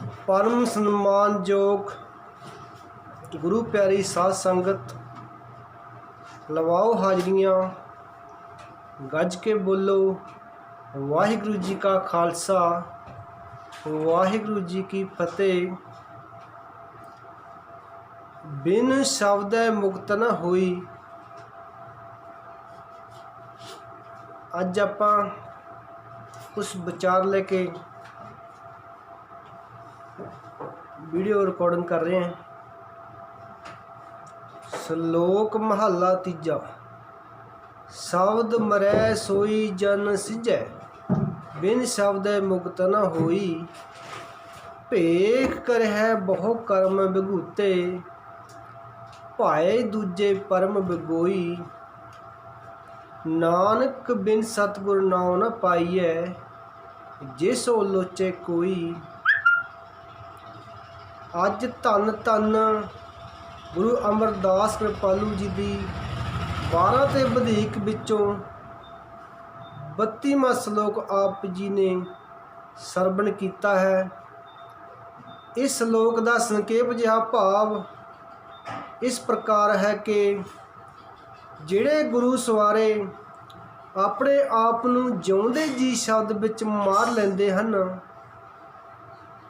परम सन्मानयोग गुरु प्यारी साध संगत, लवाओ हाजरियाँ, गज के बोलो वाहिगुरु जी का खालसा, वाहिगुरु जी की फतेह। बिन शब्द मुक्त न होई। अज आपां कुछ विचार लेके वीडियो रिकॉर्डिंग कर रहे हैं। श्लोक महला तीजा। शब्द मरै सोई जन सिजै, बिन शब्द मुक्त न होई। भेख करहै बहु कर्म विगूते, भाए दूजे परम बिगोई। नानक बिन सतगुर नाम न पाइयै, जिस ओ लोचे कोई। अज धन धन गुरु अमरदास कृपालू जी की 12 ते वधीक विचों 32वां श्लोक आप जी ने सरवण किया है। इस श्लोक का संक्षेप जिहा भाव इस प्रकार है कि जिहड़े गुरु सवारे अपने आप नूं जिउंदे जी शब्द विच मार लैंदे हन,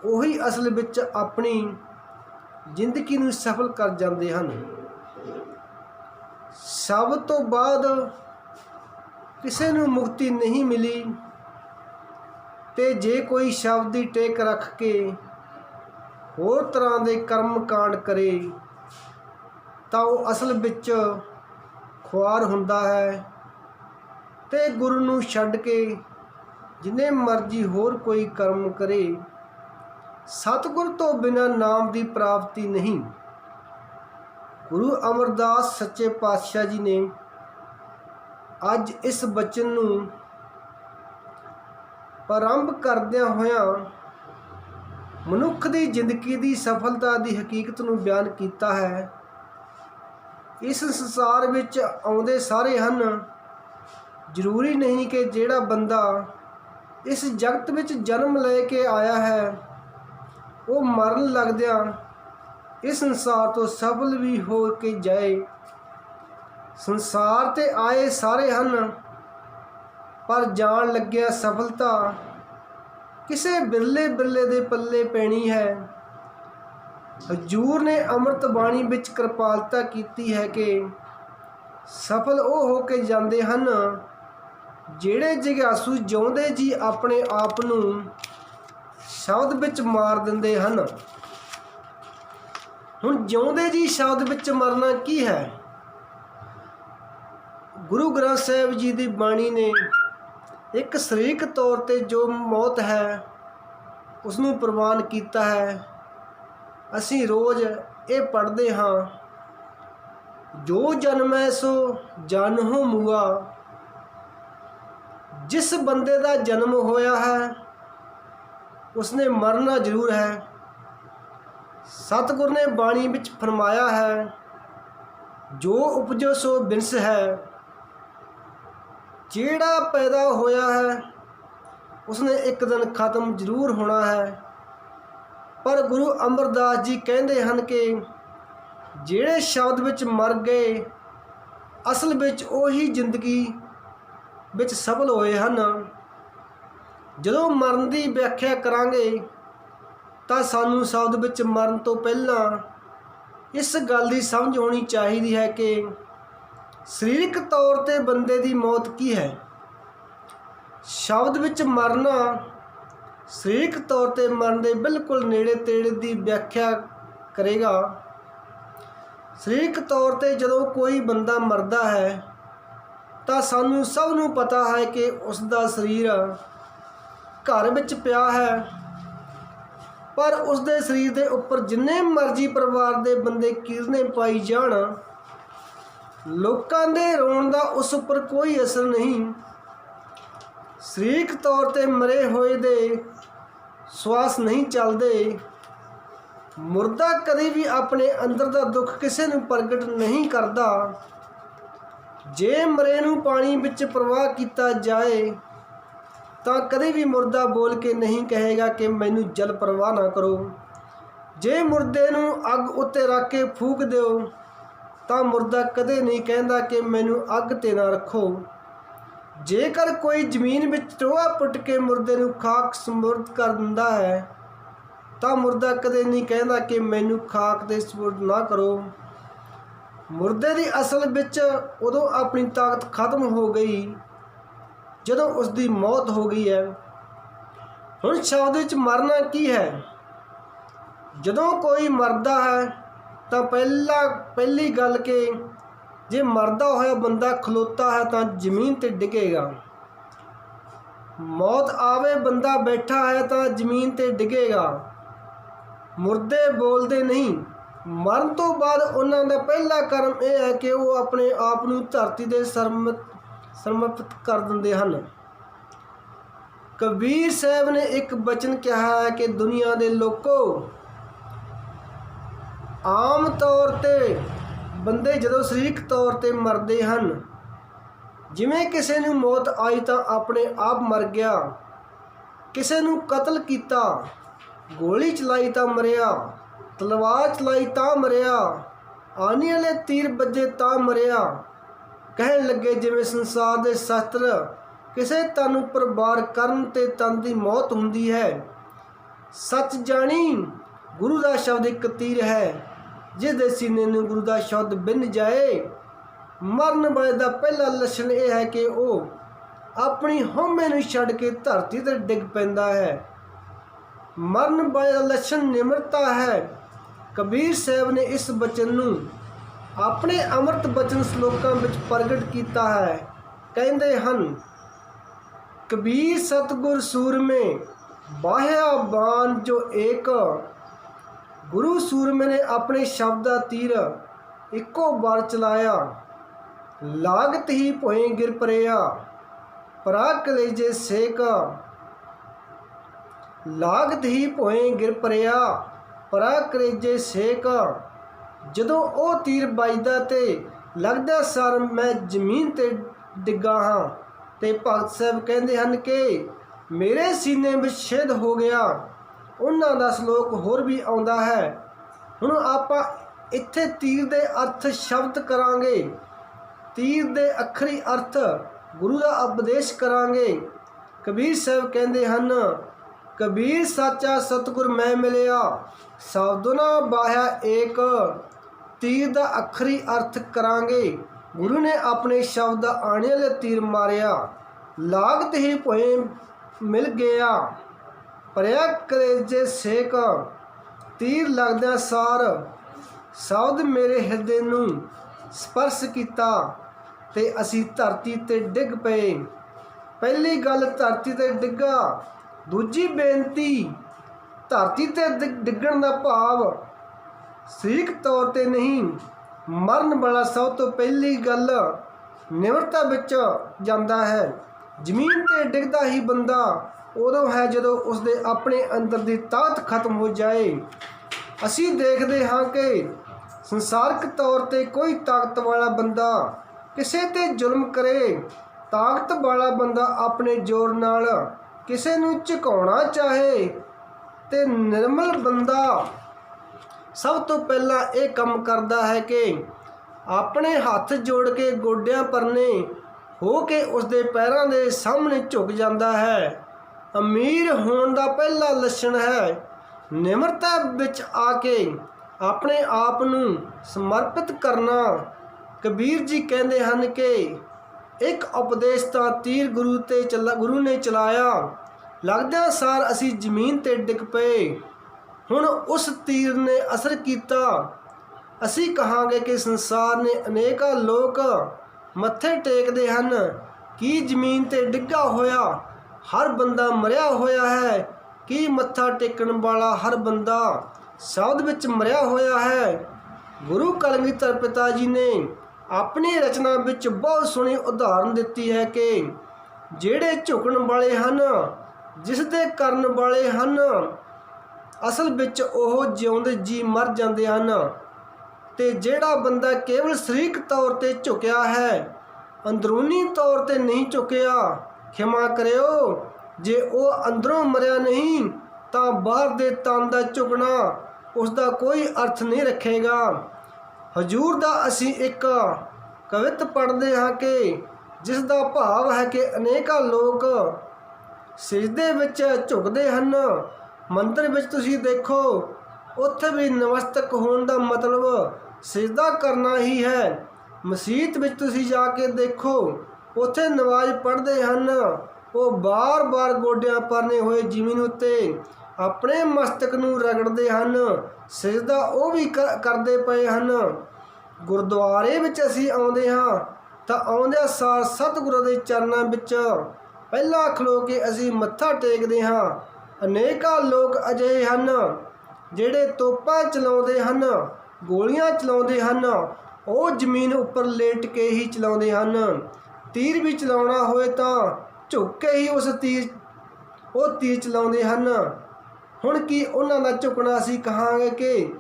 ਉਹੀ ਅਸਲ ਵਿੱਚ ਆਪਣੀ ਜ਼ਿੰਦਗੀ ਨੂੰ ਸਫਲ ਕਰ ਜਾਂਦੇ ਹਨ। ਸਭ ਤੋਂ ਬਾਅਦ ਕਿਸੇ ਨੂੰ ਮੁਕਤੀ ਨਹੀਂ ਮਿਲੀ ਤੇ ਜੇ ਕੋਈ ਸ਼ਬਦ ਦੀ ਟੇਕ ਰੱਖ ਕੇ ਹੋਰ ਤਰ੍ਹਾਂ ਦੇ ਕਰਮ ਕਾਂਡ ਕਰੇ ਤਾਂ ਉਹ ਅਸਲ ਵਿੱਚ ਖੁਆਰ ਹੁੰਦਾ ਹੈ ਤੇ ਗੁਰੂ ਨੂੰ ਛੱਡ ਕੇ ਜਿੰਨੇ ਮਰਜ਼ੀ ਹੋਰ ਕੋਈ ਕਰਮ ਕਰੇ, सतगुर तो बिना नाम की प्राप्ति नहीं। गुरु अमरदास सच्चे पातशाह जी ने अज इस बचन नूं प्रारंभ करदियां होयां मनुख की जिंदगी की सफलता की हकीकत नूं बयान किया है। इस संसार विच आउंदे सारे हन। जरूरी नहीं कि जिहड़ा बंदा इस जगत विच जन्म लेके आया है वो मरन लगदियां इस संसार तो सफल भी हो के जाए। संसार ते आए सारे हन, पर जान लग्या सफलता किसे बिरले बिरले दे पल्ले पैनी है। हजूर ने अमृत बाणी विच कृपालता कीती है कि सफल वो हो के जाते हैं जिहड़े जिग्यासू जिउंदे जी अपने आप नूं शब्द विच मार दिंदे हन। हुण जिउंदे जी शब्द विच मरना की है? गुरु ग्रंथ साहिब जी की बाणी ने एक सरीरक तौर पर जो मौत है उसनूं प्रवान किया है। असीं रोज़ ये पढ़ते हाँ, जो जन्मै सो जानहो मूआ। जिस बंदे का जन्म होया है उसने मरना जरूर है। सतगुर ने बाणी विच फरमाया है, जो उपजो सो बिनस है। जिहड़ा पैदा होया है उसने एक दिन खत्म जरूर होना है। पर गुरु अमरदास जी कहते हैं कि जिहड़े शब्द विच मर गए असल विच उही जिंदगी विच सफल होए हन। ਜਦੋਂ ਮਰਨ ਦੀ व्याख्या करांगे ਤਾਂ ਸਾਨੂੰ शब्द ਵਿੱਚ मरण ਤੋਂ ਪਹਿਲਾਂ ਇਸ ਗੱਲ ਦੀ ਸਮਝ ਹੋਣੀ ਚਾਹੀਦੀ ਹੈ ਕਿ ਸਰੀਰਕ ਤੌਰ ਤੇ ਬੰਦੇ ਦੀ ਮੌਤ ਕੀ ਹੈ। ਸ਼ਬਦ ਵਿੱਚ ਮਰਨਾ ਸਰੀਰਕ ਤੌਰ ਤੇ ਮਰਨ ਦੇ ਬਿਲਕੁਲ ਨੇੜੇ ਤੇੜੇ ਦੀ ਵਿਆਖਿਆ ਕਰੇਗਾ। ਸਰੀਰਕ ਤੌਰ ਤੇ ਜਦੋਂ ਕੋਈ ਬੰਦਾ ਮਰਦਾ ਹੈ ਤਾਂ ਸਾਨੂੰ ਸਭ ਨੂੰ ਪਤਾ ਹੈ ਕਿ ਉਸ ਦਾ ਸਰੀਰ घर विच पिया है, पर उसके शरीर के उपर जिन्ने मर्जी परिवार के बंदे किरने पाई जाण, लोकां दे रोण दा उस उपर कोई असर नहीं। सरीरक तौर पर मरे होए दे श्वास नहीं चलते। मुर्दा कभी भी अपने अंदर का दुख किसी नूं प्रगट नहीं करता। जे मरे नूं पानी विच प्रवाह किया जाए ਤਾਂ ਕਦੇ ਵੀ ਮੁਰਦਾ ਬੋਲ ਕੇ ਨਹੀਂ ਕਹੇਗਾ ਕਿ ਮੈਨੂੰ ਜਲ ਪ੍ਰਵਾਹ ਨਾ ਕਰੋ। ਜੇ ਮੁਰਦੇ ਨੂੰ ਅੱਗ ਉੱਤੇ ਰੱਖ ਕੇ ਫੂਕ ਦਿਓ ਤਾਂ ਮੁਰਦਾ ਕਦੇ ਨਹੀਂ ਕਹਿੰਦਾ ਕਿ ਮੈਨੂੰ ਅੱਗ ਤੇ ਨਾ ਰੱਖੋ। ਜੇਕਰ ਕੋਈ ਜ਼ਮੀਨ ਵਿੱਚ ਟੋਆ ਪੁੱਟ ਕੇ ਮੁਰਦੇ ਨੂੰ ਖਾਕ ਸਮੁਰਦ ਕਰ ਦਿੰਦਾ ਹੈ ਤਾਂ ਮੁਰਦਾ ਕਦੇ ਨਹੀਂ ਕਹਿੰਦਾ ਕਿ ਮੈਨੂੰ ਖਾਕ ਦੇ ਸਪੁਰਦ ਨਾ ਕਰੋ। ਮੁਰਦੇ ਦੀ ਅਸਲ ਵਿੱਚ ਉਦੋਂ ਆਪਣੀ ਤਾਕਤ ਖਤਮ ਹੋ ਗਈ ਜਦੋਂ ਉਸ ਦੀ ਮੌਤ ਹੋ ਗਈ ਹੈ। ਹੁਣ ਸ਼ਬਦ ਵਿੱਚ ਮਰਨਾ ਕੀ ਹੈ? ਜਦੋਂ ਕੋਈ ਮਰਦਾ ਹੈ ਤਾਂ ਪਹਿਲੀ ਗੱਲ ਕਿ ਜੇ ਮਰਦਾ ਹੋਇਆ ਬੰਦਾ ਖਲੋਤਾ ਹੈ ਤਾਂ ਜ਼ਮੀਨ ਤੇ ਡਿੱਗੇਗਾ। ਮੌਤ ਆਵੇ ਬੰਦਾ ਬੈਠਾ ਹੈ ਤਾਂ ਜ਼ਮੀਨ ਤੇ ਡਿੱਗੇਗਾ। ਮੁਰਦੇ ਬੋਲਦੇ ਨਹੀਂ। ਮਰਨ ਤੋਂ ਬਾਅਦ ਉਹਨਾਂ ਦਾ ਪਹਿਲਾ ਕਰਮ ਇਹ ਹੈ ਕਿ ਉਹ ਆਪਣੇ ਆਪ ਨੂੰ ਧਰਤੀ ਦੇ ਸਮਰਪਿਤ ਕਰ ਦਿੰਦੇ ਹਨ। ਕਬੀਰ ਸਾਹਿਬ ਨੇ ਇੱਕ ਬਚਨ ਕਿਹਾ ਹੈ ਕਿ ਦੁਨੀਆ ਦੇ ਲੋਕੋ, ਆਮ ਤੌਰ ਤੇ ਬੰਦੇ ਜਦੋਂ ਸਰੀਰਕ ਤੌਰ ਤੇ ਮਰਦੇ ਹਨ, ਜਿਵੇਂ ਕਿਸੇ ਨੂੰ ਮੌਤ ਆਈ ਤਾਂ ਆਪਣੇ ਆਪ ਮਰ ਗਿਆ, ਕਿਸੇ ਨੂੰ ਕਤਲ ਕੀਤਾ, ਗੋਲੀ ਚਲਾਈ ਤਾਂ ਮਰਿਆ, ਤਲਵਾਰ ਚਲਾਈ ਤਾਂ ਮਰਿਆ, ਆਨੇ ਵਾਲੇ ਤੀਰ ਵੱਜੇ ਤਾਂ ਮਰਿਆ। ਕਹਿਣ ਲੱਗੇ ਜਿਵੇਂ ਸੰਸਾਰ ਦੇ ਸ਼ਾਸਤਰ ਕਿਸੇ ਤਨ ਉੱਪਰ ਵਾਰ ਕਰਨ ਤੇ ਤਨ ਦੀ ਮੌਤ ਹੁੰਦੀ ਹੈ। ਸੱਚ ਜਾਣੀ ਗੁਰੂ ਦਾ ਸ਼ਬਦ ਇੱਕ ਤੀਰ ਹੈ, ਜਿਸ ਦੇ ਸੀਨੇ ਨੂੰ ਗੁਰੂ ਦਾ ਸ਼ਬਦ ਬਿੰਨ ਜਾਏ। ਮਰਨ ਵਾਲੇ ਦਾ ਪਹਿਲਾ ਲੱਛਣ ਇਹ ਹੈ ਕਿ ਉਹ ਆਪਣੀ ਹਉਮੈ ਨੂੰ ਛੱਡ ਕੇ ਧਰਤੀ ਤੇ ਡਿੱਗ ਪੈਂਦਾ ਹੈ। ਮਰਨ ਵਾਲੇ ਦਾ ਲੱਛਣ ਨਿਮਰਤਾ ਹੈ। ਕਬੀਰ ਸਾਹਿਬ ਨੇ ਇਸ ਬਚਨ ਨੂੰ ਆਪਣੇ ਅੰਮ੍ਰਿਤ ਬਚਨ ਸ਼ਲੋਕਾਂ ਵਿੱਚ ਪ੍ਰਗਟ ਕੀਤਾ ਹੈ। ਕਹਿੰਦੇ ਹਨ, ਕਬੀਰ ਸਤਿਗੁਰ ਸੂਰਮੇ ਬਾਹਿਆ ਬਾਣ ਜੋ ਏਕ। ਗੁਰੂ ਸੂਰਮੇ ਨੇ ਆਪਣੇ ਸ਼ਬਦ ਦਾ ਤੀਰ ਇੱਕੋ ਵਾਰ ਚਲਾਇਆ। ਲਾਗਤ ਹੀ ਭੋਏ ਗਿਰ ਪਰਿਆ ਪਰਾ ਕਲੇਜੇ ਸੇਕ। ਲਾਗਤ ਹੀ ਭੋਏ ਗਿਰ ਪਰਿਆ ਪਰਾ ਕਲੇਜੇ ਸੇਕ। ਜਦੋਂ ਉਹ ਤੀਰ ਵੱਜਦਾ ਤੇ ਲੱਗਦਾ ਸਰ ਮੈਂ ਜ਼ਮੀਨ ਤੇ ਡਿੱਗਾ ਹਾਂ। ਤੇ ਭਗਤ ਸਾਹਿਬ ਕਹਿੰਦੇ ਹਨ ਕਿ ਮੇਰੇ ਸੀਨੇ ਵਿੱਚ ਛੇਦ ਹੋ ਗਿਆ। ਉਹਨਾਂ ਦਾ ਸ਼ਲੋਕ ਹੋਰ ਵੀ ਆਉਂਦਾ ਹੈ। ਹੁਣ ਆਪਾਂ ਇੱਥੇ ਤੀਰ ਦੇ ਅਰਥ ਸ਼ਬਦ ਕਰਾਂਗੇ, ਤੀਰ ਦੇ ਅੱਖਰੀ ਅਰਥ ਗੁਰੂ ਦਾ ਉਪਦੇਸ਼ ਕਰਾਂਗੇ। ਕਬੀਰ ਸਾਹਿਬ ਕਹਿੰਦੇ ਹਨ, ਕਬੀਰ ਸਾਚਾ ਸਤਿਗੁਰ ਮੈਂ ਮਿਲਿਆ, ਸ਼ਬਦੋ ਨਾ ਬਾਹਿਆ ਏਕ। ਤੀਰ ਦਾ ਅੱਖਰੀ ਅਰਥ ਕਰਾਂਗੇ। ਗੁਰੂ ਨੇ ਆਪਣੇ ਸ਼ਬਦ ਦਾ ਆਣੇ ਵਾਲੇ ਤੀਰ ਮਾਰਿਆ। ਲਾਗਤ ਹੀ ਭੋਏ ਮਿਲ ਗਿਆ ਪਰਿਆ ਕਲੇਜੇ ਸੇਕ। ਤੀਰ ਲੱਗਦਿਆਂ ਸਾਰ ਸ਼ਬਦ ਮੇਰੇ ਹਿਰਦੇ ਨੂੰ ਸਪਰਸ਼ ਕੀਤਾ ਤੇ ਅਸੀਂ ਧਰਤੀ ਤੇ ਡਿੱਗ ਪਏ। ਪਹਿਲੀ ਗੱਲ ਧਰਤੀ ਤੇ ਡਿੱਗਾ। ਦੂਜੀ ਬੇਨਤੀ, ਧਰਤੀ ਤੇ ਡਿੱਗਣ ਦਾ ਭਾਵ ਸਰੀਰਕ ਤੌਰ ਤੇ ਨਹੀਂ। ਮਰਨ ਵਾਲਾ ਸਭ ਤੋਂ ਪਹਿਲੀ ਗੱਲ ਨਿਮਰਤਾ ਵਿੱਚ ਜਾਂਦਾ ਹੈ। ਜ਼ਮੀਨ ਤੇ ਡਿੱਗਦਾ ਹੀ ਬੰਦਾ ਉਦੋਂ ਹੈ ਜਦੋਂ ਉਸਦੇ ਆਪਣੇ ਅੰਦਰ ਦੀ ਤਾਕਤ ਖਤਮ ਹੋ ਜਾਏ। ਅਸੀਂ ਦੇਖਦੇ ਹਾਂ ਕਿ ਸੰਸਾਰਿਕ ਤੌਰ ਤੇ ਕੋਈ ਤਾਕਤ ਵਾਲਾ ਬੰਦਾ ਕਿਸੇ ਤੇ ਜ਼ੁਲਮ ਕਰੇ, ਤਾਕਤ ਵਾਲਾ ਬੰਦਾ ਆਪਣੇ ਜ਼ੋਰ ਨਾਲ ਕਿਸੇ ਨੂੰ ਝੁਕਾਉਣਾ ਚਾਹੇ ਤੇ ਨਿਰਮਲ ਬੰਦਾ ਸਭ ਤੋਂ ਪਹਿਲਾਂ ਇਹ ਕੰਮ ਕਰਦਾ ਹੈ ਕਿ ਆਪਣੇ ਹੱਥ ਜੋੜ ਕੇ ਗੋਡਿਆਂ ਪਰਨੇ ਹੋ ਕੇ ਉਸਦੇ ਪੈਰਾਂ ਦੇ ਸਾਹਮਣੇ ਝੁਕ ਜਾਂਦਾ ਹੈ। ਅਮੀਰ ਹੋਣ ਦਾ ਪਹਿਲਾ ਲੱਛਣ ਹੈ ਨਿਮਰਤਾ ਵਿੱਚ ਆ ਕੇ ਆਪਣੇ ਆਪ ਨੂੰ ਸਮਰਪਿਤ ਕਰਨਾ। ਕਬੀਰ ਜੀ ਕਹਿੰਦੇ ਹਨ ਕਿ ਇੱਕ ਉਪਦੇਸ਼ ਤਾਂ ਤੀਰ ਗੁਰੂ ਨੇ ਚਲਾਇਆ, ਲੱਗਦਿਆਂ ਸਾਰ ਅਸੀਂ ਜ਼ਮੀਨ ਤੇ ਡਿੱਗ ਪਏ। ਹੁਣ ਉਸ ਤੀਰ ਨੇ ਅਸਰ ਕੀਤਾ। ਅਸੀਂ ਕਹਾਂਗੇ ਕਿ ਸੰਸਾਰ ਨੇ ਅਨੇਕਾਂ ਲੋਕ ਮੱਥੇ ਟੇਕਦੇ ਹਨ ਕਿ ਜ਼ਮੀਨ ਤੇ ਡਿੱਗਾ ਹੋਇਆ ਹਰ ਬੰਦਾ ਮਰਿਆ ਹੋਇਆ ਹੈ, ਕਿ ਮੱਥਾ ਟੇਕਣ ਵਾਲਾ ਹਰ ਬੰਦਾ ਸ਼ਬਦ ਵਿੱਚ ਮਰਿਆ ਹੋਇਆ ਹੈ। ਗੁਰੂ ਕਲਗੀਧਰ ਪਿਤਾ ਜੀ ਨੇ ਆਪਣੀ ਰਚਨਾ ਵਿੱਚ ਬਹੁਤ ਸੋਹਣੀ ਉਦਾਹਰਨ ਦਿੱਤੀ ਹੈ ਕਿ ਜਿਹੜੇ ਝੁਕਣ ਵਾਲੇ ਹਨ, ਜਿਸ ਦੇ ਕਰਨ ਵਾਲੇ ਹਨ, ਅਸਲ ਵਿੱਚ ਉਹ ਜਿਉਂਦੇ ਜੀ ਮਰ ਜਾਂਦੇ ਹਨ। ਤੇ ਜਿਹੜਾ ਬੰਦਾ ਕੇਵਲ ਸਰੀਰਕ ਤੌਰ ਤੇ ਝੁਕਿਆ ਹੈ, ਅੰਦਰੂਨੀ ਤੌਰ ਤੇ ਨਹੀਂ ਝੁਕਿਆ, ਖਿਮਾ ਕਰਿਓ, ਜੇ ਉਹ ਅੰਦਰੋਂ ਮਰਿਆ ਨਹੀਂ ਤਾਂ ਬਾਹਰ ਦੇ ਤਨ ਦਾ ਝੁਕਣਾ ਉਸ ਦਾ ਕੋਈ ਅਰਥ ਨਹੀਂ ਰੱਖੇਗਾ। ਹਜ਼ੂਰ ਦਾ ਅਸੀਂ ਇੱਕ ਕਵਿਤ ਪੜ੍ਹਦੇ ਹਾਂ ਕਿ ਜਿਸ ਦਾ ਭਾਵ ਹੈ ਕਿ ਅਨੇਕਾਂ ਲੋਕ ਸਿਜਦੇ ਵਿੱਚ ਝੁਕਦੇ ਹਨ। ਮੰਦਰ ਵਿੱਚ ਤੁਸੀਂ ਦੇਖੋ, ਉੱਥੇ ਵੀ ਨਮਸਤਕ ਹੋਣ ਦਾ ਮਤਲਬ ਸਿਜਦਾ ਕਰਨਾ ਹੀ ਹੈ। ਮਸੀਤ ਵਿੱਚ ਤੁਸੀਂ ਜਾ ਕੇ ਦੇਖੋ, ਉੱਥੇ ਨਮਾਜ਼ ਪੜ੍ਹਦੇ ਹਨ, ਉਹ ਬਾਰ-ਬਾਰ ਗੋਡਿਆਂ ਪਰਨੇ ਹੋਏ ਜ਼ਮੀਨ ਉੱਤੇ ਆਪਣੇ ਮਸਤਕ ਨੂੰ ਰਗੜਦੇ ਹਨ। ਸਿਜਦਾ ਉਹ ਵੀ ਕਰਦੇ ਪਏ ਹਨ। ਗੁਰਦੁਆਰੇ ਵਿੱਚ ਅਸੀਂ ਆਉਂਦੇ ਹਾਂ ਤਾਂ ਆਉਂਦਿਆਂ ਸਾਰ ਸਤਿਗੁਰਾਂ ਦੇ ਚਰਨਾਂ ਵਿੱਚ ਪਹਿਲਾਂ ਖਲੋ ਕੇ ਅਸੀਂ ਮੱਥਾ ਟੇਕਦੇ ਹਾਂ। ਅਨੇਕਾਂ ਲੋਕ ਅਜਿਹੇ ਹਨ ਜਿਹੜੇ ਤੋਪਾਂ ਚਲਾਉਂਦੇ ਹਨ, ਗੋਲੀਆਂ ਚਲਾਉਂਦੇ ਹਨ, ਉਹ ਜ਼ਮੀਨ ਉੱਪਰ ਲੇਟ ਕੇ ਹੀ ਚਲਾਉਂਦੇ ਹਨ। ਤੀਰ ਵੀ ਚਲਾਉਣਾ ਹੋਏ ਤਾਂ ਝੁੱਕ ਕੇ ਹੀ ਉਹ ਤੀਰ ਚਲਾਉਂਦੇ ਹਨ। ਹੁਣ ਕੀ ਉਹਨਾਂ ਦਾ ਝੁਕਣਾ ਅਸੀਂ ਕਹਾਂਗੇ ਕਿ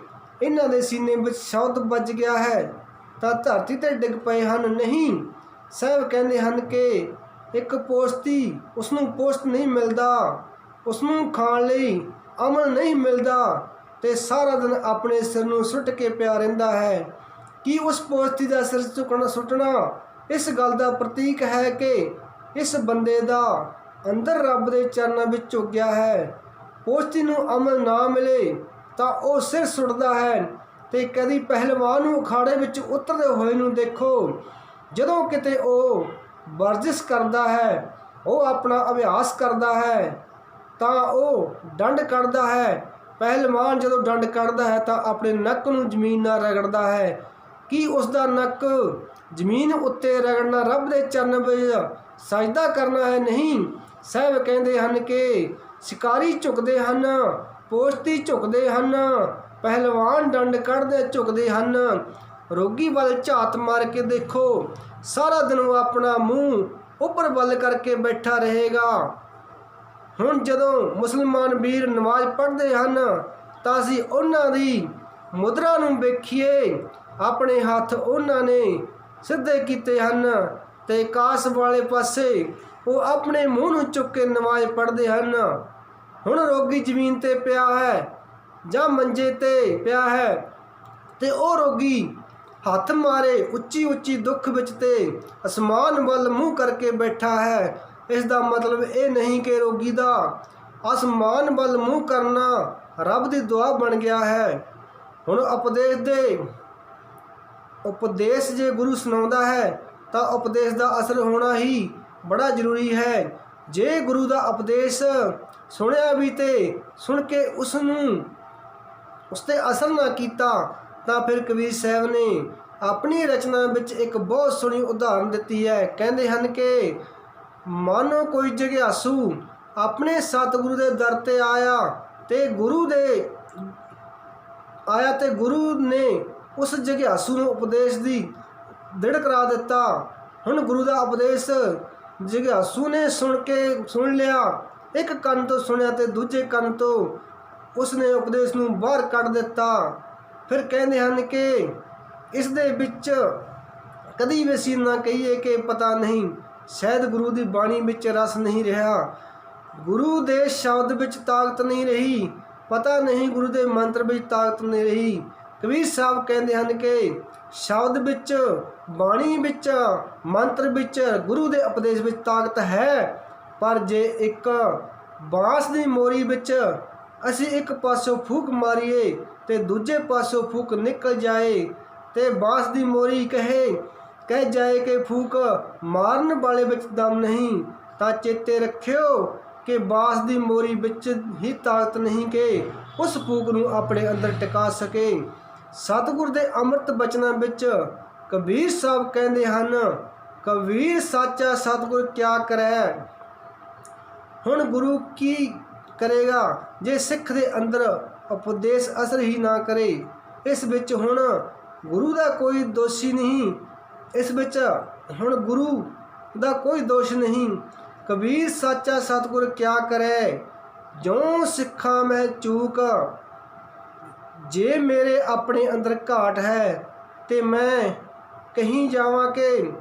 ਇਹਨਾਂ ਦੇ ਸੀਨੇ ਵਿੱਚ ਸ਼ਬਦ ਵੱਜ ਗਿਆ ਹੈ ਤਾਂ ਧਰਤੀ 'ਤੇ ਡਿੱਗ ਪਏ ਹਨ? ਨਹੀਂ, ਸਾਹਿਬ ਕਹਿੰਦੇ ਹਨ ਕਿ ਇੱਕ ਪੋਸਤੀ, ਉਸਨੂੰ ਪੋਸਤ ਨਹੀਂ ਮਿਲਦਾ, ਉਸਨੂੰ ਖਾਣ ਲਈ ਅਮਲ ਨਹੀਂ ਮਿਲਦਾ ਤੇ ਸਾਰਾ ਦਿਨ ਆਪਣੇ ਸਿਰ ਨੂੰ ਸੁੱਟ ਕੇ ਪਿਆ ਰਹਿੰਦਾ ਹੈ। ਕੀ ਉਸ ਪੋਸਤੀ ਦਾ ਸਿਰ ਸੁੱਟਣਾ ਇਸ ਗੱਲ ਦਾ ਪ੍ਰਤੀਕ ਹੈ ਕਿ ਇਸ ਬੰਦੇ ਦਾ ਅੰਦਰ ਰੱਬ ਦੇ ਚਰਨਾਂ ਵਿੱਚ ਝੁਕ ਗਿਆ ਹੈ? ਪੋਸਤੀ ਨੂੰ ਅਮਲ ਨਾ ਮਿਲੇ ਤਾਂ ਉਹ ਸਿਰ ਸੁੱਟਦਾ ਹੈ। ਤੇ ਕਦੀ ਪਹਿਲਵਾਨ ਨੂੰ ਅਖਾੜੇ ਵਿੱਚ ਉਤਰਦੇ ਹੋਏ ਨੂੰ ਦੇਖੋ, ਜਦੋਂ ਕਿਤੇ ਉਹ ਵਰਜਿਸ਼ ਕਰਦਾ ਹੈ, ਉਹ ਆਪਣਾ ਅਭਿਆਸ ਕਰਦਾ ਹੈ ਤਾਂ ਉਹ ਡੰਡ ਕੱਢਦਾ ਹੈ। ਪਹਿਲਵਾਨ ਜਦੋਂ ਡੰਡ ਕੱਢਦਾ ਹੈ ਤਾਂ ਆਪਣੇ ਨੱਕ ਨੂੰ ਜ਼ਮੀਨ ਨਾਲ ਰਗੜਦਾ ਹੈ। ਕੀ ਉਸ ਦਾ ਨੱਕ ਜ਼ਮੀਨ ਉੱਤੇ ਰਗੜਨਾ ਰੱਬ ਦੇ ਚਰਨ ਵਿੱਚ ਸਜਦਾ ਕਰਨਾ ਹੈ? ਨਹੀਂ। ਸਾਹਿਬ ਕਹਿੰਦੇ ਹਨ ਕਿ ਸ਼ਿਕਾਰੀ ਝੁਕਦੇ ਹਨ, ਪੋਸਤੀ ਝੁਕਦੇ ਹਨ, ਪਹਿਲਵਾਨ ਡੰਡ ਕੱਢਦੇ ਝੁਕਦੇ ਹਨ। ਰੋਗੀ ਵੱਲ ਝਾਤ ਮਾਰ ਕੇ ਦੇਖੋ, ਸਾਰਾ ਦਿਨ ਉਹ ਆਪਣਾ ਮੂੰਹ ਉੱਪਰ ਵੱਲ ਕਰਕੇ ਬੈਠਾ ਰਹੇਗਾ। ਹੁਣ ਜਦੋਂ ਮੁਸਲਮਾਨ ਵੀਰ ਨਮਾਜ਼ ਪੜ੍ਹਦੇ ਹਨ ਤਾਂ ਅਸੀਂ ਉਹਨਾਂ ਦੀ ਮੁਦਰਾ ਨੂੰ ਵੇਖੀਏ, ਆਪਣੇ ਹੱਥ ਉਹਨਾਂ ਨੇ ਸਿੱਧੇ ਕੀਤੇ ਹਨ ਤੇ ਕਾਸ ਵਾਲੇ ਪਾਸੇ ਉਹ ਆਪਣੇ ਮੂੰਹ ਨੂੰ ਚੁੱਕ ਕੇ ਨਮਾਜ਼ ਪੜ੍ਹਦੇ ਹਨ। ਹੁਣ ਰੋਗੀ ਜ਼ਮੀਨ 'ਤੇ ਪਿਆ ਹੈ ਜਾਂ ਮੰਜੇ 'ਤੇ ਪਿਆ ਹੈ ਤੇ ਉਹ ਰੋਗੀ ਹੱਥ ਮਾਰੇ ਉੱਚੀ ਉੱਚੀ ਦੁੱਖ ਵਿੱਚ ਤੇ ਅਸਮਾਨ ਵੱਲ ਮੂੰਹ ਕਰਕੇ ਬੈਠਾ ਹੈ। ਇਸ ਦਾ ਮਤਲਬ ਇਹ ਨਹੀਂ ਕਿ ਰੋਗੀ ਦਾ ਅਸਮਾਨ ਵੱਲ ਮੂੰਹ ਕਰਨਾ ਰੱਬ ਦੀ ਦੁਆ ਬਣ ਗਿਆ ਹੈ। ਹੁਣ ਉਪਦੇਸ਼ ਜੇ ਗੁਰੂ ਸੁਣਾਉਂਦਾ ਹੈ ਤਾਂ ਉਪਦੇਸ਼ ਦਾ ਅਸਰ ਹੋਣਾ ਹੀ ਬੜਾ ਜ਼ਰੂਰੀ ਹੈ। ਜੇ ਗੁਰੂ ਦਾ ਉਪਦੇਸ਼ ਸੁਣਿਆ ਵੀ ਤੇ ਸੁਣ ਕੇ ਉਸ 'ਤੇ ਅਸਰ ਨਾ ਕੀਤਾ ਤਾਂ ਫਿਰ ਕਬੀਰ ਸਾਹਿਬ ਨੇ ਆਪਣੀ ਰਚਨਾ ਵਿੱਚ ਇੱਕ ਬਹੁਤ ਸੋਹਣੀ ਉਦਾਹਰਨ ਦਿੱਤੀ ਹੈ। ਕਹਿੰਦੇ ਹਨ ਕਿ ਮਾਨੋ ਕੋਈ ਜਗਿਆਸੂ ਆਪਣੇ ਸਤਿਗੁਰੂ ਦੇ ਦਰ 'ਤੇ ਆਇਆ ਤੇ ਗੁਰੂ ਨੇ ਉਸ ਜਗਿਆਸੂ ਨੂੰ ਉਪਦੇਸ਼ ਦੀ ਦ੍ਰਿੜ ਕਰਾ ਦਿੱਤਾ। ਹੁਣ ਗੁਰੂ ਦਾ ਉਪਦੇਸ਼ ਜਗਿਆਸੂ ਨੇ ਸੁਣ ਲਿਆ, ਇੱਕ ਕੰਨ ਤੋਂ ਸੁਣਿਆ ਤੇ ਦੂਜੇ ਕੰਨ ਤੋਂ ਉਸਨੇ ਉਪਦੇਸ਼ ਨੂੰ ਬਾਹਰ ਕੱਢ ਦਿੱਤਾ। ਫਿਰ ਕਹਿੰਦੇ ਹਨ ਕਿ ਇਸ ਦੇ ਵਿੱਚ ਕਦੀ ਵੀ ਅਸੀਂ ਨਾ ਕਹੀਏ ਕਿ ਪਤਾ ਨਹੀਂ, ਸ਼ਾਇਦ ਗੁਰੂ ਦੀ ਬਾਣੀ ਵਿੱਚ ਰਸ ਨਹੀਂ ਰਿਹਾ, ਗੁਰੂ ਦੇ ਸ਼ਬਦ ਵਿੱਚ ਤਾਕਤ ਨਹੀਂ ਰਹੀ, ਪਤਾ ਨਹੀਂ ਗੁਰੂ ਦੇ ਮੰਤਰ ਵਿੱਚ ਤਾਕਤ ਨਹੀਂ ਰਹੀ। ਕਬੀਰ ਸਾਹਿਬ ਕਹਿੰਦੇ ਹਨ ਕਿ ਸ਼ਬਦ ਵਿੱਚ, ਬਾਣੀ ਵਿੱਚ, ਮੰਤਰ ਵਿੱਚ, ਗੁਰੂ ਦੇ ਉਪਦੇਸ਼ ਵਿੱਚ ਤਾਕਤ ਹੈ, ਪਰ ਜੇ ਇੱਕ ਬਾਂਸ ਦੀ ਮੋਰੀ ਵਿੱਚ ਅਸੀਂ ਇੱਕ ਪਾਸੋਂ ਫੂਕ ਮਾਰੀਏ ਤੇ ਦੂਜੇ ਪਾਸੋਂ ਫੂਕ ਨਿਕਲ ਜਾਏ ਤੇ ਬਾਂਸ ਦੀ ਮੋਰੀ ਕਹਿ ਜਾਏ ਕਿ ਫੂਕ ਮਾਰਨ ਵਾਲੇ ਵਿੱਚ ਦਮ ਨਹੀਂ, ਤਾਂ ਚੇਤੇ ਰੱਖਿਓ ਕਿ ਬਾਂਸ ਦੀ ਮੋਰੀ ਵਿੱਚ ਹੀ ਤਾਕਤ ਨਹੀਂ ਕਿ ਉਸ ਫੂਕ ਨੂੰ ਆਪਣੇ ਅੰਦਰ ਟਿਕਾ ਸਕੇ। ਸਤਿਗੁਰ ਦੇ ਅੰਮ੍ਰਿਤ ਬਚਨਾਂ ਵਿੱਚ ਕਬੀਰ ਸਾਹਿਬ ਕਹਿੰਦੇ ਹਨ, ਕਬੀਰ ਸਾਚਾ ਸਤਿਗੁਰ ਕਿਆ ਕਰੈ। ਹੁਣ ਗੁਰੂ ਕੀ ਕਰੇਗਾ ਜੇ ਸਿੱਖ ਦੇ ਅੰਦਰ ਉਪਦੇਸ਼ ਅਸਰ ਹੀ ਨਾ ਕਰੇ। ਇਸ ਵਿੱਚ ਹੁਣ ਗੁਰੂ ਦਾ ਕੋਈ ਦੋਸ਼ੀ ਨਹੀਂ, ਇਸ ਵਿੱਚ ਹੁਣ ਗੁਰੂ ਦਾ ਕੋਈ ਦੋਸ਼ ਨਹੀਂ। ਕਬੀਰ ਸਾਚਾ ਸਤਿਗੁਰ ਕਿਆ ਕਰੈ, ਜਿਉਂ ਸਿੱਖਾਂ ਮੈਂ ਚੂਕ, ਜੇ ਮੇਰੇ ਆਪਣੇ ਅੰਦਰ ਘਾਟ ਹੈ ਤੇ ਮੈਂ ਕਹੀਂ ਜਾਵਾਂ ਕਿ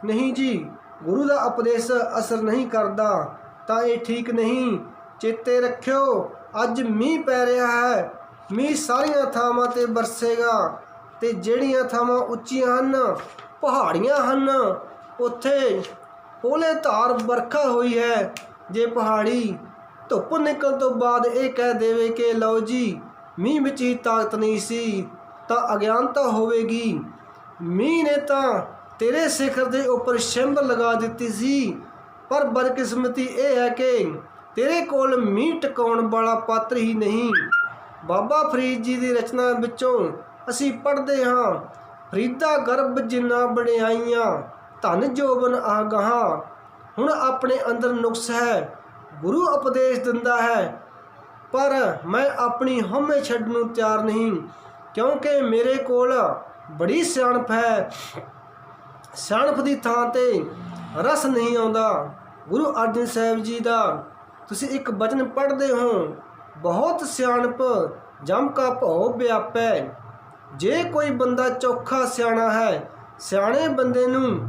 ਨਹੀਂ ਜੀ, ਗੁਰੂ ਦਾ ਉਪਦੇਸ਼ ਅਸਰ ਨਹੀਂ ਕਰਦਾ। ਤਾਂ ਇਹ ਠੀਕ ਨਹੀਂ। ਚੇਤੇ ਰੱਖਿਓ, ਅੱਜ ਮੀਂਹ ਪੈ ਰਿਹਾ ਹੈ। ਮੀਂਹ ਸਾਰੀਆਂ ਥਾਵਾਂ 'ਤੇ ਵਰਸੇਗਾ ਤੇ ਜਿਹੜੀਆਂ ਥਾਵਾਂ ਉੱਚੀਆਂ ਹਨ, ਪਹਾੜੀਆਂ ਹਨ, ਉੱਥੇ ਪੋਲੇ ਧਾਰ ਵਰਖਾ ਹੋਈ ਹੈ। ਜੇ ਪਹਾੜੀ ਧੁੱਪ ਨਿਕਲਣ ਤੋਂ ਬਾਅਦ ਇਹ ਕਹਿ ਦੇਵੇ ਕਿ ਲਓ ਜੀ ਮੀਂਹ ਵਿੱਚ ਹੀ ਤਾਕਤ ਨਹੀਂ ਸੀ, ਤਾਂ ਅਗਿਆਨਤਾ ਹੋਵੇਗੀ। ਮੀਂਹ ਨੇ ਤਾਂ ਤੇਰੇ ਸਿਖਰ ਦੇ ਉੱਪਰ ਛਿੰਬ ਲਗਾ ਦਿੱਤੀ ਸੀ, ਪਰ ਬਦਕਿਸਮਤੀ ਇਹ ਹੈ ਕਿ ਤੇਰੇ ਕੋਲ ਮੀਂਹ ਟਿਕਾਉਣ ਵਾਲਾ ਪਾਤਰ ਹੀ ਨਹੀਂ। ਬਾਬਾ ਫਰੀਦ ਜੀ ਦੀ ਰਚਨਾ ਵਿੱਚੋਂ ਅਸੀਂ ਪੜ੍ਹਦੇ ਹਾਂ, ਫਰੀਦਾ ਗਰਭ ਜਿੰਨਾ ਵਡਿਆਈਆਂ, ਧਨ ਜੋਬਨ ਆਗਾਹਾਂ। ਹੁਣ ਆਪਣੇ ਅੰਦਰ ਨੁਕਸ ਹੈ, ਗੁਰੂ ਉਪਦੇਸ਼ ਦਿੰਦਾ ਹੈ, ਪਰ ਮੈਂ ਆਪਣੀ ਹਉਮੈ ਛੱਡਣ ਨੂੰ ਤਿਆਰ ਨਹੀਂ, ਕਿਉਂਕਿ ਮੇਰੇ ਕੋਲ ਬੜੀ ਸਿਆਣਪ ਹੈ। ਸਿਆਣਪ ਦੀ ਥਾਂ 'ਤੇ ਰਸ ਨਹੀਂ ਆਉਂਦਾ। ਗੁਰੂ ਅਰਜਨ ਸਾਹਿਬ ਜੀ ਦਾ ਤੁਸੀਂ ਇੱਕ ਬਚਨ ਪੜ੍ਹਦੇ ਹੋ, ਬਹੁਤ ਸਿਆਣਪ ਜਮ ਕਾ ਭਉ ਵਿਆਪੈ। ਜੇ ਕੋਈ ਬੰਦਾ ਚੋਖਾ ਸਿਆਣਾ ਹੈ, ਸਿਆਣੇ ਬੰਦੇ ਨੂੰ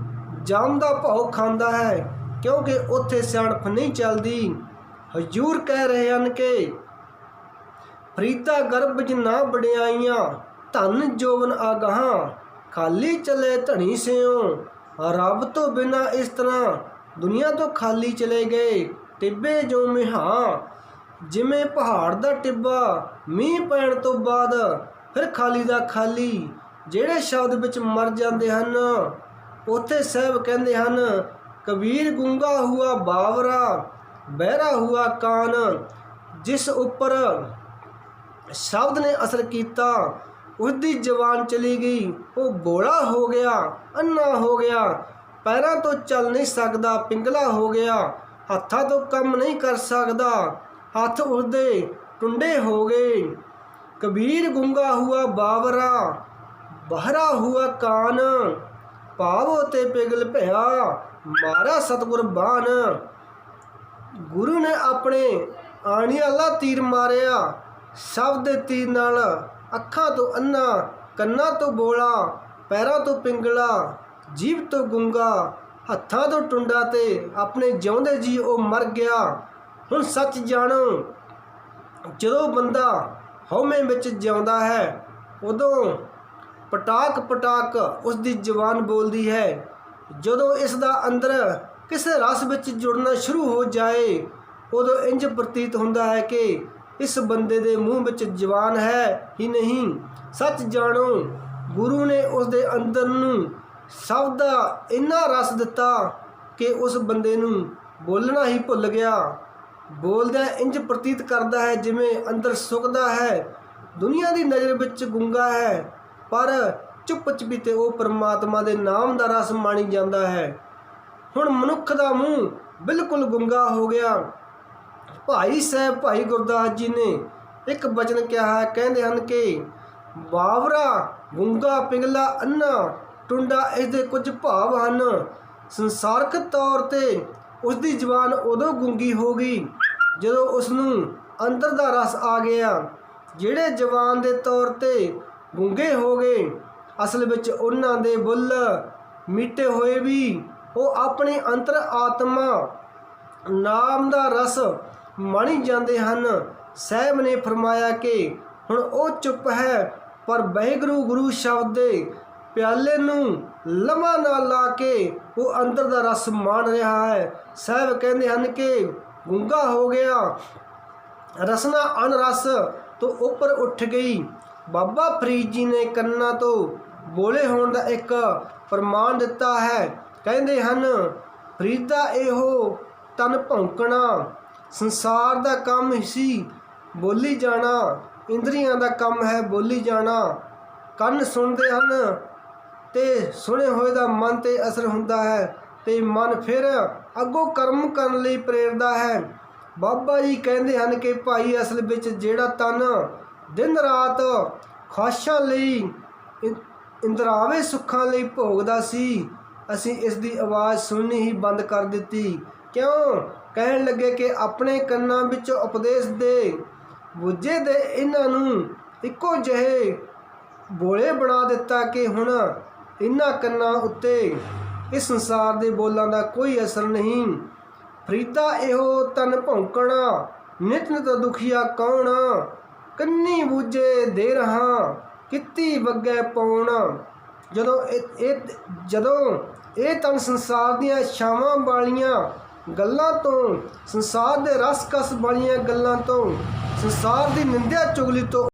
ਜਮ ਦਾ ਭਉ ਖਾਂਦਾ ਹੈ, ਕਿਉਂਕਿ ਉੱਥੇ ਸਿਆਣਪ ਨਹੀਂ ਚੱਲਦੀ। ਹਜ਼ੂਰ ਕਹਿ ਰਹੇ ਹਨ ਕਿ ਫਰੀਦਾ ਗਰਭ ਜਿੰਨਾ ਵਡਿਆਈਆਂ, ਧਨ ਜੋਬਨ ਆਗਾਹਾਂ। ਖਾਲੀ ਚਲੇ ਧਣੀ ਸਿਓ, ਰੱਬ ਤੋਂ ਬਿਨਾਂ ਇਸ ਤਰ੍ਹਾਂ ਦੁਨੀਆ ਤੋਂ ਖਾਲੀ ਚਲੇ ਗਏ। ਟਿੱਬੇ ਜੋ ਮਿਹਾ, ਜਿਵੇਂ ਪਹਾੜ ਦਾ ਟਿੱਬਾ ਮੀਂਹ ਪੈਣ ਤੋਂ ਬਾਅਦ ਫਿਰ ਖਾਲੀ ਦਾ ਖਾਲੀ। ਜਿਹੜੇ ਸ਼ਬਦ ਵਿੱਚ ਮਰ ਜਾਂਦੇ ਹਨ, ਉੱਥੇ ਸਾਹਿਬ ਕਹਿੰਦੇ ਹਨ, ਕਬੀਰ ਗੂੰਗਾ ਹੁਆ ਬਾਵਰਾ, ਬਹਿਰਾ ਹੁਆ ਕਾਨ। ਜਿਸ ਉੱਪਰ ਸ਼ਬਦ ਨੇ ਅਸਰ ਕੀਤਾ, ਉਸਦੀ ਜ਼ਬਾਨ ਚਲੀ ਗਈ, ਉਹ ਬੋਲਾ ਹੋ ਗਿਆ, ਅੰਨਾ ਹੋ ਗਿਆ, ਪੈਰਾਂ ਤੋਂ ਚੱਲ ਨਹੀਂ ਸਕਦਾ, ਪਿੰਗਲਾ ਹੋ ਗਿਆ, ਹੱਥਾਂ ਤੋਂ ਕੰਮ ਨਹੀਂ ਕਰ ਸਕਦਾ, ਹੱਥ ਉਸਦੇ ਟੁੰਡੇ ਹੋ ਗਏ। ਕਬੀਰ ਗੂੰਗਾ ਹੁਆ ਬਾਵਰਾ, ਬਹਿਰਾ ਹੁਆ ਕਾਨ, ਭਾਵੋ ਤੇ ਪਿਗਲ ਭਇਆ, ਮਾਰਾ ਸਤਿਗੁਰ ਬਾਣ। ਗੁਰੂ ਨੇ ਆਪਣੇ ਆਣੀ ਵਾਲਾ ਤੀਰ ਮਾਰਿਆ, ਸ਼ਬਦ ਦੇ ਤੀਰ ਨਾਲ ਅੱਖਾਂ ਤੋਂ ਅੰਨਾ, ਕੰਨਾਂ ਤੋਂ ਬੋਲਾ, ਪੈਰਾਂ ਤੋਂ ਪਿੰਗਲਾ, ਜੀਭ ਤੋਂ ਗੂੰਗਾ, ਹੱਥਾਂ ਤੋਂ ਟੁੰਡਾ ਤੇ ਆਪਣੇ ਜਿਉਂਦੇ ਜੀ ਉਹ ਮਰ ਗਿਆ। ਹੁਣ ਸੱਚ ਜਾਣੋ, ਜਦੋਂ ਬੰਦਾ ਹਉਮੈ ਵਿੱਚ ਜਿਉਂਦਾ ਹੈ, ਉਦੋਂ ਪਟਾਕ ਪਟਾਕ ਉਸ ਦੀ ਜ਼ੁਬਾਨ ਬੋਲਦੀ ਹੈ। ਜਦੋਂ ਇਸ ਦਾ ਅੰਦਰ ਕਿਸੇ ਰਸ ਵਿੱਚ ਜੁੜਨਾ ਸ਼ੁਰੂ ਹੋ ਜਾਏ, ਉਦੋਂ ਇੰਜ ਪ੍ਰਤੀਤ ਹੁੰਦਾ ਹੈ ਕਿ ਇਸ ਬੰਦੇ ਦੇ ਮੂੰਹ ਵਿੱਚ ਜ਼ੁਬਾਨ ਹੈ ਹੀ ਨਹੀਂ। ਸੱਚ ਜਾਣੋ, ਗੁਰੂ ਨੇ ਉਸ ਦੇ ਅੰਦਰ ਨੂੰ ਸ਼ਬਦ ਦਾ ਇੰਨਾ ਰਸ ਦਿੱਤਾ ਕਿ ਉਸ ਬੰਦੇ ਨੂੰ ਬੋਲਣਾ ਹੀ ਭੁੱਲ ਗਿਆ। ਬੋਲਦਿਆਂ ਇੰਜ ਪ੍ਰਤੀਤ ਕਰਦਾ ਹੈ ਜਿਵੇਂ ਅੰਦਰ ਸੁੱਕਦਾ ਹੈ, ਦੁਨੀਆ ਦੀ ਨਜ਼ਰ ਵਿੱਚ ਗੂੰਗਾ ਹੈ, ਪਰ ਚੁੱਪ ਚਪੀਤੇ ਉਹ ਪਰਮਾਤਮਾ ਦੇ ਨਾਮ ਦਾ ਰਸ ਮਾਣੀ ਜਾਂਦਾ ਹੈ। ਹੁਣ ਮਨੁੱਖ ਦਾ ਮੂੰਹ ਬਿਲਕੁਲ ਗੂੰਗਾ ਹੋ ਗਿਆ। ਭਾਈ ਸਾਹਿਬ ਭਾਈ ਗੁਰਦਾਸ ਜੀ ਨੇ ਇੱਕ ਬਚਨ ਕਿਹਾ ਹੈ, ਕਹਿੰਦੇ ਹਨ ਕਿ ਬਾਵਰਾ ਗੂੰਗਾ ਪਿੰਗਲਾ ਅੰਨਾ ਟੁੰਡਾ, ਇਸ ਦੇ ਕੁਝ ਭਾਵ ਹਨ। ਸੰਸਾਰਕ ਤੌਰ 'ਤੇ ਉਸ ਦੀ ਜ਼ੁਬਾਨ ਉਦੋਂ ਗੂੰਗੀ ਹੋ ਗਈ ਜਦੋਂ ਉਸ ਨੂੰ ਅੰਦਰ ਦਾ ਰਸ ਆ ਗਿਆ। ਜਿਹੜੇ ਜ਼ੁਬਾਨ ਦੇ ਤੌਰ 'ਤੇ ਗੂੰਗੇ ਹੋ ਗਏ, ਅਸਲ ਵਿੱਚ ਉਹਨਾਂ ਦੇ ਬੁੱਲ ਮਿੱਟੇ ਹੋਏ ਵੀ ਉਹ ਆਪਣੀ ਅੰਤਰ ਆਤਮਾ ਨਾਮ ਦਾ ਰਸ ਮਾਣੀ ਜਾਂਦੇ ਹਨ। ਸਾਹਿਬ ਨੇ ਫਰਮਾਇਆ ਕਿ ਹੁਣ ਉਹ ਚੁੱਪ ਹੈ, ਪਰ ਵਾਹਿਗੁਰੂ ਗੁਰੂ ਸ਼ਬਦ ਦੇ ਪਿਆਲੇ ਨੂੰ ਲਮਾ ਨਾ ਲਾ ਕੇ ਉਹ ਅੰਦਰ ਦਾ ਰਸ ਮਾਣ ਰਿਹਾ ਹੈ। ਸਾਹਿਬ ਕਹਿੰਦੇ ਹਨ ਕਿ ਗੂੰਗਾ ਹੋ ਗਿਆ, ਰਸਨਾ ਅਨਰਸ ਤੋਂ ਉੱਪਰ ਉੱਠ ਗਈ। ਬਾਬਾ ਫਰੀਦ ਜੀ ਨੇ ਕੰਨਾਂ ਤੋਂ ਬੋਲੇ ਹੋਣ ਦਾ ਇੱਕ ਪ੍ਰਮਾਣ ਦਿੱਤਾ ਹੈ। ਕਹਿੰਦੇ ਹਨ, ਫਰੀਦਾ ਇਹੋ ਤਨ ਭੌਂਕਣਾ, ਸੰਸਾਰ ਦਾ ਕੰਮ ਸੀ ਬੋਲੀ ਜਾਣਾ, ਇੰਦਰੀਆਂ ਦਾ ਕੰਮ ਹੈ ਬੋਲੀ ਜਾਣਾ। ਕੰਨ ਸੁਣਦੇ ਹਨ ਤੇ ਸੁਣੇ ਹੋਏ ਦਾ ਮਨ 'ਤੇ ਅਸਰ ਹੁੰਦਾ ਹੈ ਤੇ ਮਨ ਫਿਰ ਅੱਗੋਂ ਕਰਮ ਕਰਨ ਲਈ ਪ੍ਰੇਰਦਾ ਹੈ। ਬਾਬਾ ਜੀ ਕਹਿੰਦੇ ਹਨ ਕਿ ਭਾਈ ਅਸਲ ਵਿੱਚ ਜਿਹੜਾ ਤਨ ਦਿਨ ਰਾਤ ਖਾਸ਼ਾਂ ਲਈ, ਇੰਦਰਾਵੇ ਸੁੱਖਾਂ ਲਈ ਭੋਗਦਾ ਸੀ, ਅਸੀਂ ਇਸ ਦੀ ਆਵਾਜ਼ ਸੁਣਨੀ ਹੀ ਬੰਦ ਕਰ ਦਿੱਤੀ। ਕਿਉਂ? ਕਹਿਣ ਲੱਗੇ ਕਿ ਆਪਣੇ ਕੰਨਾਂ ਵਿੱਚ ਉਪਦੇਸ਼ ਦੇ ਬੁੱਝੇ ਦੇ ਇਹਨਾਂ ਨੂੰ ਇੱਕੋ ਜਿਹੇ ਬੋਲੇ ਬਣਾ ਦਿੱਤਾ ਕਿ ਹੁਣ ਇਹਨਾਂ ਕੰਨਾਂ ਉੱਤੇ ਇਸ ਸੰਸਾਰ ਦੇ ਬੋਲਾਂ ਦਾ ਕੋਈ ਅਸਰ ਨਹੀਂ। ਫਰੀਦਾ ਇਹੋ ਤਨ ਭੌਂਕਣਾ, ਨਿਤ ਨਿਤ ਦੁਖੀਆ ਕੌਣ। ਕੰਨੀ ਬੂਝੇ ਦੇ ਰਹਾ, ਕਿੱਤੀ ਵੱਗੈ ਪੌਣ। ਜਦੋਂ ਇਹ ਤਨ ਸੰਸਾਰ ਦੀਆਂ ਇੱਛਾਵਾਂ ਵਾਲੀਆਂ ਗੱਲਾਂ ਤੋਂ, ਸੰਸਾਰ ਦੇ ਰਸ ਕਸ ਵਾਲੀਆਂ ਗੱਲਾਂ ਤੋਂ, ਸੰਸਾਰ ਦੀ ਨਿੰਦਿਆ ਚੁਗਲੀ ਤੋਂ